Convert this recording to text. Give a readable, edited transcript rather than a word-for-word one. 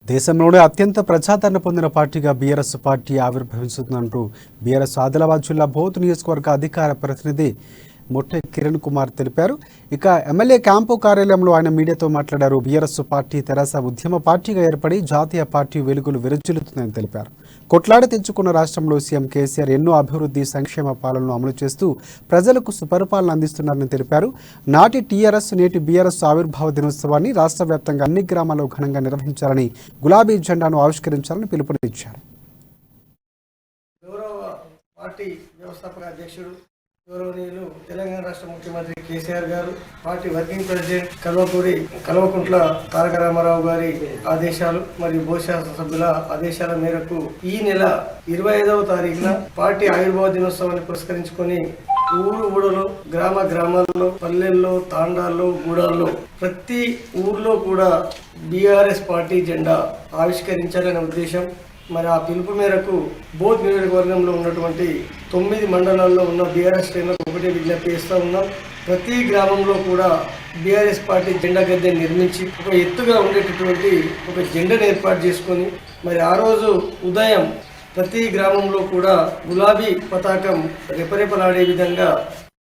దేశంలోనే అత్యంత ప్రజాదరణ పొందిన పార్టీగా బీఆర్ఎస్ పార్టీ ఆవిర్భవించుతుందంటూ బీఆర్ఎస్ ఆదిలాబాద్ జిల్లా బోధ్ నియోజకవర్గ అధికార ప్రతినిధి మొట్టె కిరణ్ కుమార్ తెలిపారు. ఇక ఎమ్మెల్యే క్యాంపు కార్యాలయంలో ఆయన మీడియాతో మాట్లాడారు. బీఆర్ఎస్ పార్టీ తెరాస ఉద్యమ పార్టీగా ఏర్పడి జాతీయ పార్టీ వెలుగులు విరజిల్లుతుందని తెలిపారు. కొట్లాడి తెచ్చుకున్న రాష్ట్రంలో సీఎం కేసీఆర్ ఎన్నో అభివృద్ధి సంక్షేమ పాలనను అమలు చేస్తూ ప్రజలకు సుపరిపాలన అందిస్తున్నారని తెలిపారు. నాటి టీఆర్ఎస్ నేటి బీఆర్ఎస్ ఆవిర్భావ దినోత్సవాన్ని రాష్ట్ర వ్యాప్తంగా అన్ని గ్రామాల్లో ఘనంగా నిర్వహించాలని, గులాబీ జెండాను ఆవిష్కరించాలని పిలుపునిచ్చారు. గౌరవనీయులు తెలంగాణ రాష్ట్ర ముఖ్యమంత్రి కేసీఆర్ గారు, party working president Kalvakuntla Taraka Ramarao గారి ఆదేశాలు మరియు బోర్డు శాసనసభ్యుల ఆదేశాల మేరకు ఈ నెల 25వ తారీఖున పార్టీ ఆవిర్భావ దినోత్సవాన్ని పురస్కరించుకొని ఊళ్ళో గ్రామాల్లో పల్లెల్లో తాండాల్లో గూడాల్లో ప్రతి ఊర్లో కూడా బీఆర్ఎస్ పార్టీ జెండా ఆవిష్కరించాలనే ఉద్దేశం. మరి ఆ పిలుపు మేరకు బోధ్ నియోజకవర్గంలో ఉన్నటువంటి 9 మండలాల్లో ఉన్న బీఆర్ఎస్ శ్రేణులకు ఒకటే విజ్ఞప్తి చేస్తూ ఉన్నాం. ప్రతి గ్రామంలో కూడా బీఆర్ఎస్ పార్టీ జెండా గద్దె నిర్మించి ఒక ఎత్తుగా ఉండేటటువంటి ఒక జెండాను ఏర్పాటు చేసుకొని మరి ఆ రోజు ఉదయం ప్రతి గ్రామంలో కూడా గులాబీ పతాకం రెపరెపలాడే విధంగా